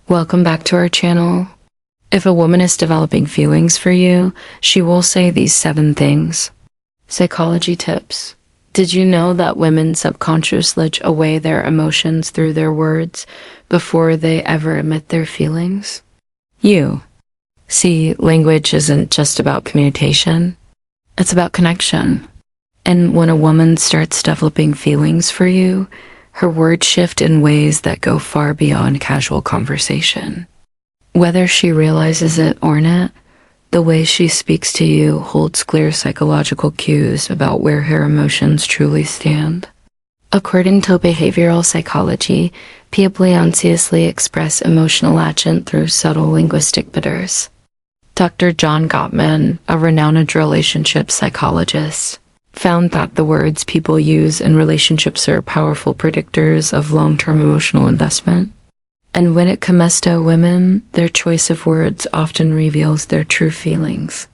Welcome back to our channel. If a woman is developing feelings for you, she will say these 7 things. Psychology tips. Did you know that women subconsciously switch away their emotions through their words before they ever admit their feelings? See, language isn't just about communication. It's about connection. And when a woman starts developing feelings for you, her words shift in ways that go far beyond casual conversation. Whether she realizes it or not, the way she speaks to you holds clear psychological cues about where her emotions truly stand. According to behavioral psychology, people unconsciously express emotional action through subtle linguistic patterns. Dr. John Gottman, a renowned relationship psychologist, found that the words people use in relationships are powerful predictors of long-term emotional investment. And when it comes to women, their choice of words often reveals their true feelings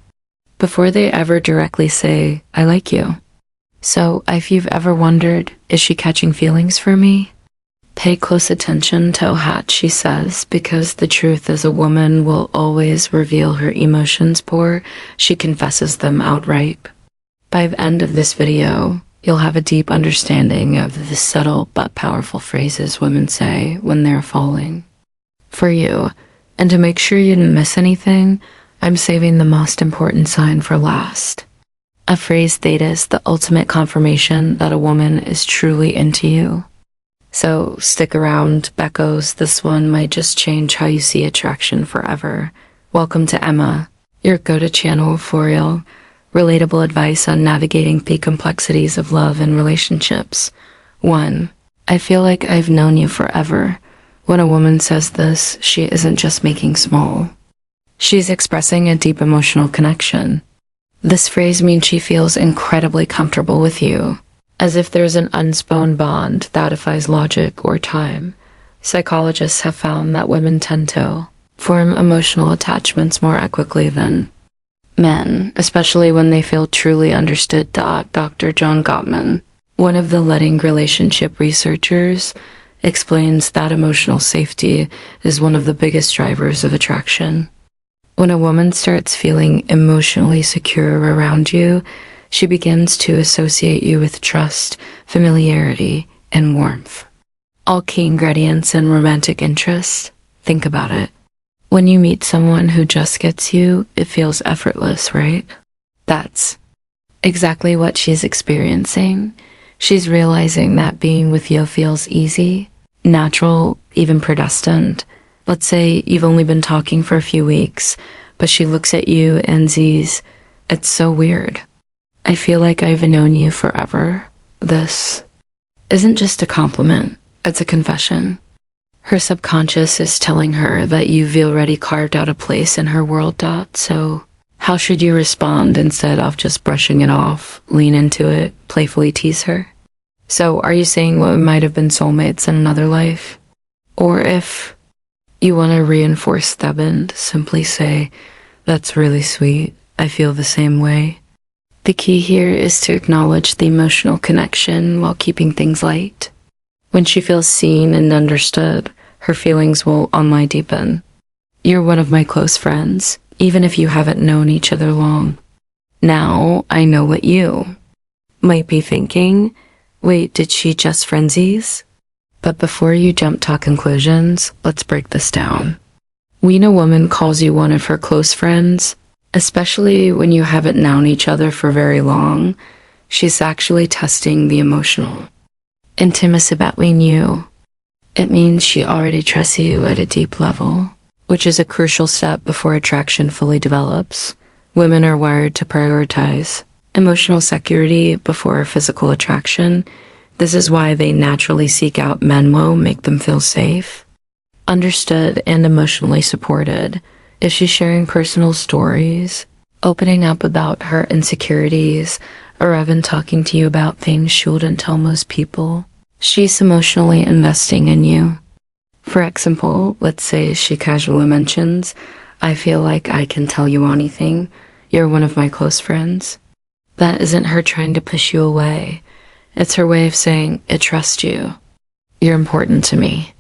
before they ever directly say, "I like you." So, if you've ever wondered, is she catching feelings for me? Pay close attention to what she says, because the truth is a woman will always reveal her emotions before she confesses them outright. By the end of this video, you'll have a deep understanding of the subtle but powerful phrases women say when they're falling for you. And to make sure you didn't miss anything, I'm saving the most important sign for last. A phrase that is the ultimate confirmation that a woman is truly into you. So stick around, Beckos. This one might just change how you see attraction forever. Welcome to Emma, your go-to channel for real, relatable advice on navigating the complexities of love and relationships. 1. I feel like I've known you forever. When a woman says this, she isn't just making small. She's expressing a deep emotional connection. This phrase means she feels incredibly comfortable with you, as if there's an unspoken bond that defies logic or time. Psychologists have found that women tend to form emotional attachments more quickly than men, especially when they feel truly understood. Dr. John Gottman, one of the leading relationship researchers, explains that emotional safety is one of the biggest drivers of attraction. When a woman starts feeling emotionally secure around you, she begins to associate you with trust, familiarity, and warmth. All key ingredients in romantic interest. Think about it. When you meet someone who just gets you, it feels effortless, right? That's exactly what she's experiencing. She's realizing that being with you feels easy, natural, even predestined. Let's say you've only been talking for a few weeks, but she looks at you and sees, "It's so weird. I feel like I've known you forever." This isn't just a compliment, it's a confession. Her subconscious is telling her that you've already carved out a place in her world. So, how should you respond instead of just brushing it off? Lean into it, playfully tease her. So, are you saying what might have been soulmates in another life? Or if you want to reinforce that bond, simply say, "That's really sweet. I feel the same way." The key here is to acknowledge the emotional connection while keeping things light. When she feels seen and understood, her feelings will only deepen. You're one of my close friends, even if you haven't known each other long. Now, I know what you might be thinking. Wait, did she just frenzies? But before you jump to conclusions, let's break this down. When a woman calls you one of her close friends, especially when you haven't known each other for very long, she's actually testing the emotional intimacy between you. It means she already trusts you at a deep level, which is a crucial step before attraction fully develops. Women are wired to prioritize emotional security before physical attraction. This is why they naturally seek out men who make them feel safe, understood, and emotionally supported. If she's sharing personal stories, opening up about her insecurities, or even talking to you about things she wouldn't tell most people, she's emotionally investing in you. For example, let's say she casually mentions, "I feel like I can tell you anything. You're one of my close friends." That isn't her trying to push you away. It's her way of saying, "I trust you. You're important to me."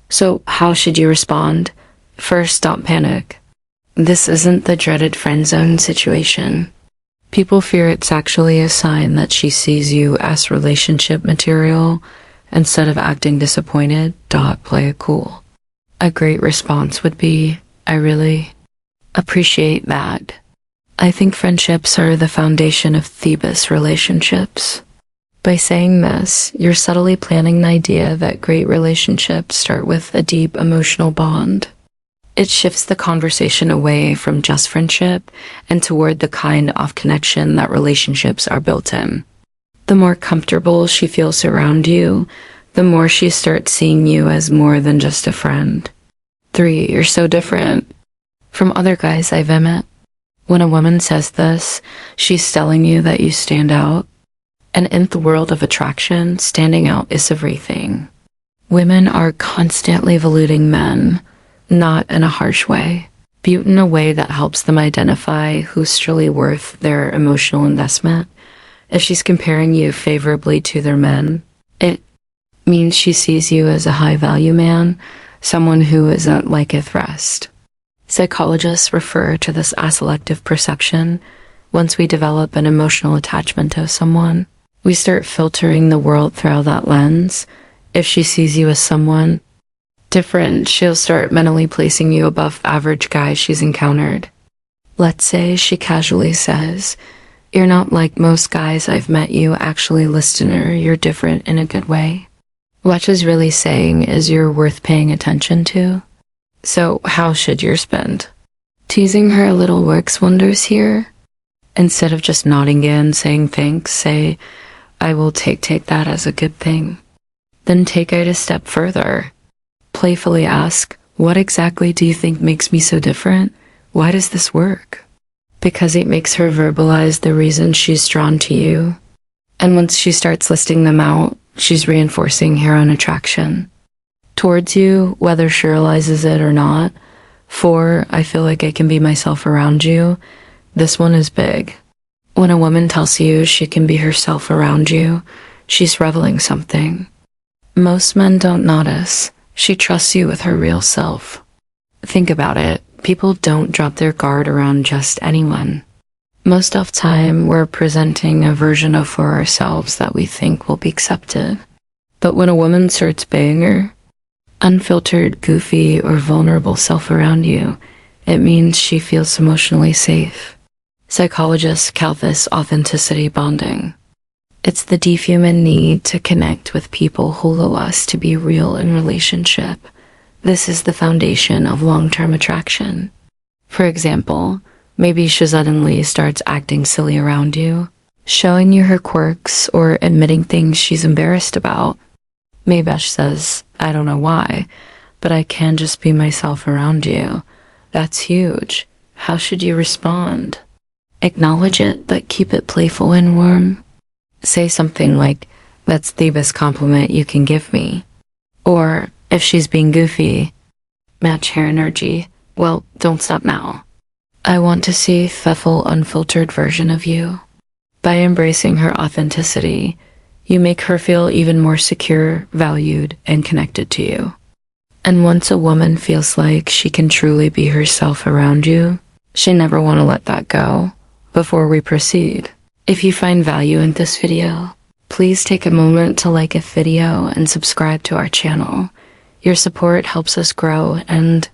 So how should you respond? First, don't panic. This isn't the dreaded friend zone situation. People fear it's actually a sign that she sees you as relationship material. Instead of acting disappointed, play it cool. A great response would be, I really appreciate that. I think friendships are the foundation of Thebes relationships. By saying this, you're subtly planting the idea that great relationships start with a deep emotional bond. It shifts the conversation away from just friendship and toward the kind of connection that relationships are built in. The more comfortable she feels around you, the more she starts seeing you as more than just a friend. 3. You're so different from other guys I've met. When a woman says this, she's telling you that you stand out. And in the world of attraction, standing out is everything. Women are constantly evaluating men, not in a harsh way, but in a way that helps them identify who's truly worth their emotional investment. If she's comparing you favorably to their men, it means she sees you as a high-value man, someone who isn't liketh rest. Psychologists refer to this as selective perception. Once we develop an emotional attachment to someone, we start filtering the world through that lens. If she sees you as someone different, she'll start mentally placing you above average guys she's encountered. Let's say she casually says, "You're not like most guys I've met you, actually, listener, you're different in a good way." What she's really saying is you're worth paying attention to. So how should yours spend? Teasing her a little works wonders here. Instead of just nodding in, saying thanks, say, "I will take that as a good thing." Then take it a step further. Playfully ask, "What exactly do you think makes me so different? Why does this work?" Because it makes her verbalize the reason she's drawn to you. And once she starts listing them out, she's reinforcing her own attraction towards you, whether she realizes it or not. 4, I feel like I can be myself around you. This one is big. When a woman tells you she can be herself around you, she's revealing something. Most men don't notice. She trusts you with her real self. Think about it. People don't drop their guard around just anyone. Most of the time, we're presenting a version of for ourselves that we think will be accepted. But when a woman starts being her unfiltered, goofy, or vulnerable self around you, it means she feels emotionally safe. Psychologists call this authenticity bonding. It's the deep human need to connect with people who allow us to be real in relationship. This is the foundation of long-term attraction. For example, maybe she suddenly starts acting silly around you, showing you her quirks or admitting things she's embarrassed about. Maybe she says, "I don't know why, but I can just be myself around you." That's huge. How should you respond? Acknowledge it, but keep it playful and warm. Say something like, "That's the best compliment you can give me." Or, if she's being goofy, match her energy. "Well, don't stop now. I want to see the full unfiltered version of you." By embracing her authenticity, you make her feel even more secure, valued, and connected to you. And once a woman feels like she can truly be herself around you, she never want to let that go. Before we proceed, if you find value in this video, please take a moment to like a video and subscribe to our channel. Your support helps us grow and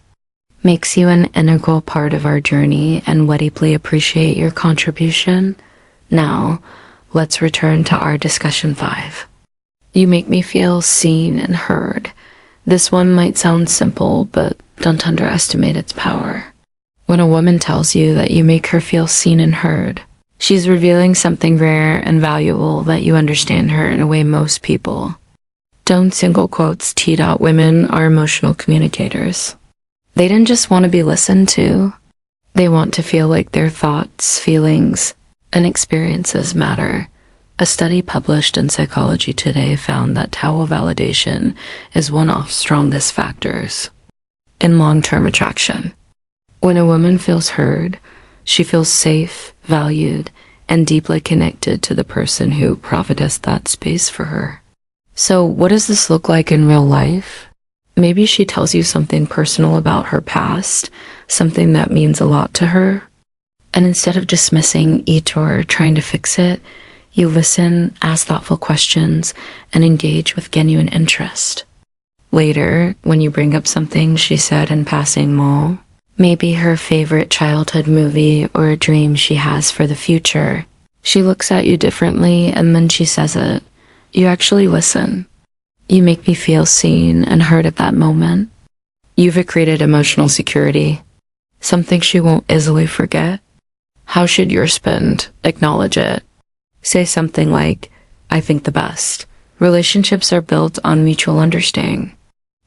makes you an integral part of our journey, and we deeply appreciate your contribution. Now, let's return to our discussion 5. You make me feel seen and heard. This one might sound simple, but don't underestimate its power. When a woman tells you that you make her feel seen and heard, she's revealing something rare and valuable, that you understand her in a way most people don't. Single quotes teed out. Women are emotional communicators. They didn't just want to be listened to. They want to feel like their thoughts, feelings, and experiences matter. A study published in Psychology Today found that towel validation is one of the strongest factors in long-term attraction. When a woman feels heard, she feels safe, valued, and deeply connected to the person who provided that space for her. So what does this look like in real life? Maybe she tells you something personal about her past, something that means a lot to her. And instead of dismissing each or trying to fix it, you listen, ask thoughtful questions, and engage with genuine interest. Later, when you bring up something she said in passing, maybe her favorite childhood movie or a dream she has for the future, she looks at you differently and then she says it. You actually listen. You make me feel seen and heard at that moment. You've created emotional security, something she won't easily forget. How should yours spend? Acknowledge it. Say something like, I think the best. Relationships are built on mutual understanding.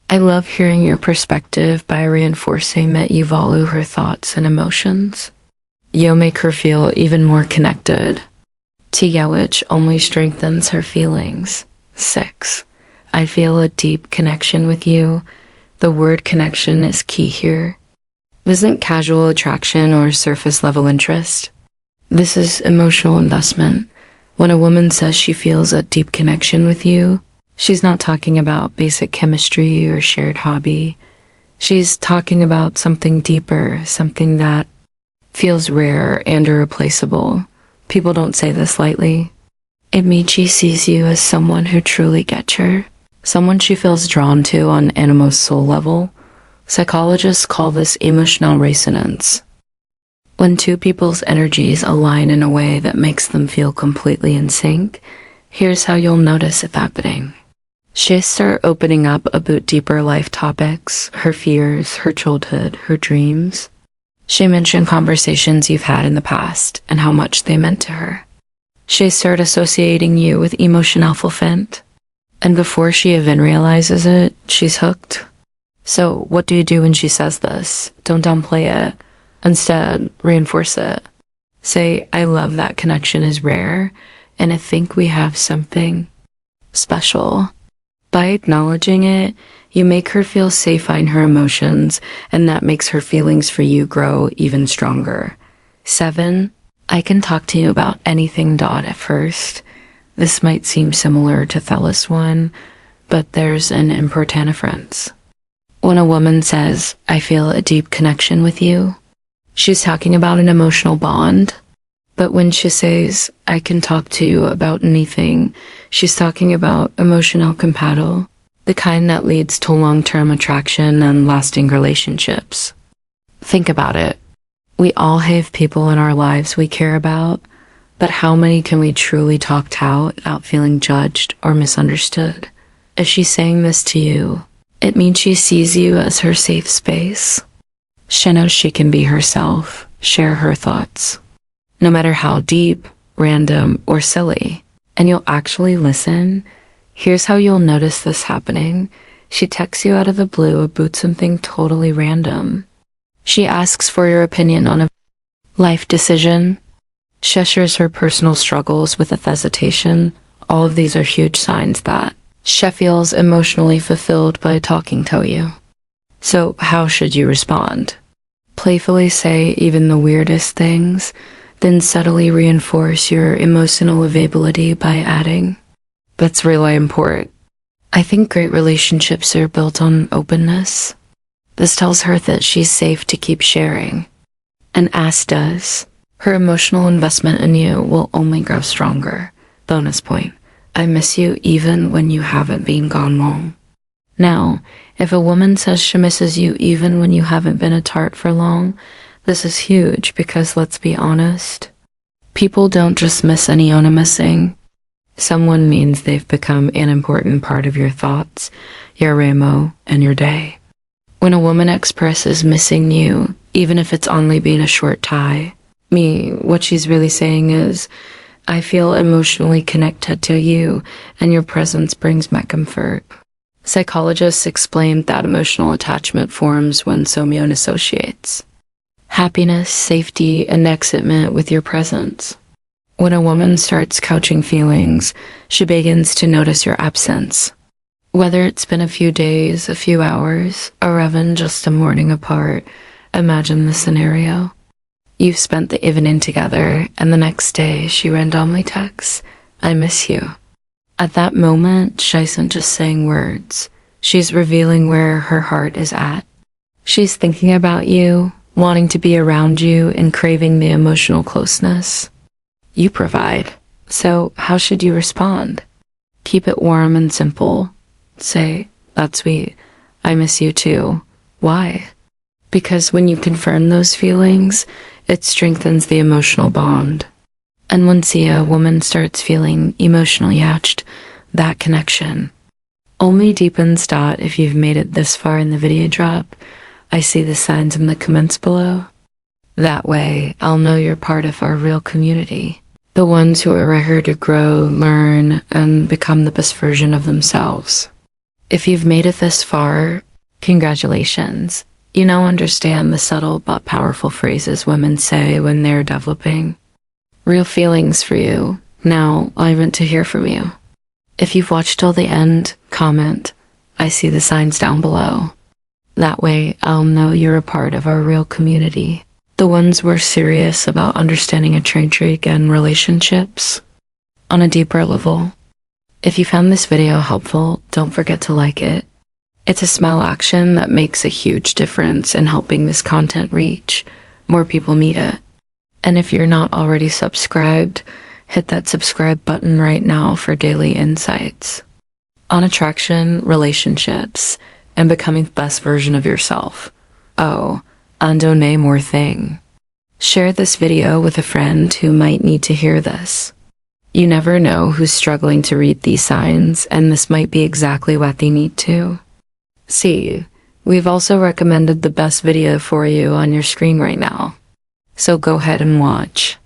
I love hearing your perspective by reinforcing that you value her thoughts and emotions. You'll make her feel even more connected. To yell which only strengthens her feelings. 6. I feel a deep connection with you. The word connection is key here. This isn't casual attraction or surface level interest. This is emotional investment. When a woman says she feels a deep connection with you, she's not talking about basic chemistry or shared hobby. She's talking about something deeper, something that feels rare and irreplaceable. People don't say this lightly. It means she sees you as someone who truly gets her, someone she feels drawn to on an innermost soul level. Psychologists call this emotional resonance. When two people's energies align in a way that makes them feel completely in sync, here's how you'll notice it happening. She'll start opening up about deeper life topics, her fears, her childhood, her dreams. She mentioned conversations you've had in the past and how much they meant to her. She start associating you with emotional fulfillment, and before she even realizes it, she's hooked. So what do you do when she says this? Don't downplay it. Instead, reinforce it. Say, I love that connection is rare, and I think we have something special. By acknowledging it, you make her feel safe in her emotions, and that makes her feelings for you grow even stronger. 7. I can talk to you about anything. At first, this might seem similar to Thales 1, but there's an important difference. When a woman says, I feel a deep connection with you, she's talking about an emotional bond. But when she says, I can talk to you about anything, she's talking about emotional compatible, the kind that leads to long-term attraction and lasting relationships. Think about it. We all have people in our lives we care about, but how many can we truly talk to without feeling judged or misunderstood? If she's saying this to you, it means she sees you as her safe space. She knows she can be herself, share her thoughts, no matter how deep, random, or silly, and you'll actually listen. Here's how you'll notice this happening. She texts you out of the blue about something totally random. She asks for your opinion on a life decision. She shares her personal struggles with hesitation. All of these are huge signs that she feels emotionally fulfilled by talking to you. So how should you respond? Playfully say even the weirdest things, then subtly reinforce your emotional availability by adding, that's really important. I think great relationships are built on openness. This tells her that she's safe to keep sharing. And as does, her emotional investment in you will only grow stronger. Bonus point. I miss you even when you haven't been gone long. Now, if a woman says she misses you even when you haven't been apart for long, this is huge because let's be honest, people don't just miss anyone missing. Someone means they've become an important part of your thoughts, your remo, and your day. When a woman expresses missing you, even if it's only been a short time, what she's really saying is, I feel emotionally connected to you, and your presence brings me comfort. Psychologists explain that emotional attachment forms when someone associates happiness, safety, and excitement with your presence. When a woman starts couching feelings, she begins to notice your absence. Whether it's been a few days, a few hours, or even just a morning apart, imagine the scenario. You've spent the evening together, and the next day she randomly texts, I miss you. At that moment, she isn't just saying words. She's revealing where her heart is at. She's thinking about you, wanting to be around you, and craving the emotional closeness you provide. So how should you respond? Keep it warm and simple. Say, "That's sweet. I miss you too." Why? Because when you confirm those feelings, it strengthens the emotional bond. And once a woman starts feeling emotionally attached, that connection only deepens. If you've made it this far in the video drop, I see the signs in the comments below. That way, I'll know you're part of our real community. The ones who are here to grow, learn, and become the best version of themselves. If you've made it this far, congratulations. You now understand the subtle but powerful phrases women say when they're developing real feelings for you. Now, I want to hear from you. If you've watched till the end, comment. I see the signs down below. That way, I'll know you're a part of our real community. The ones we're serious about understanding a train and relationships on a deeper level. If you found this video helpful, don't forget to like it. It's a small action that makes a huge difference in helping this content reach more people meet it. And if you're not already subscribed, hit that subscribe button right now for daily insights on attraction, relationships, and becoming the best version of yourself. Oh, and one more thing. Share this video with a friend who might need to hear this. You never know who's struggling to read these signs, and this might be exactly what they need to see. We've also recommended the best video for you on your screen right now. So go ahead and watch.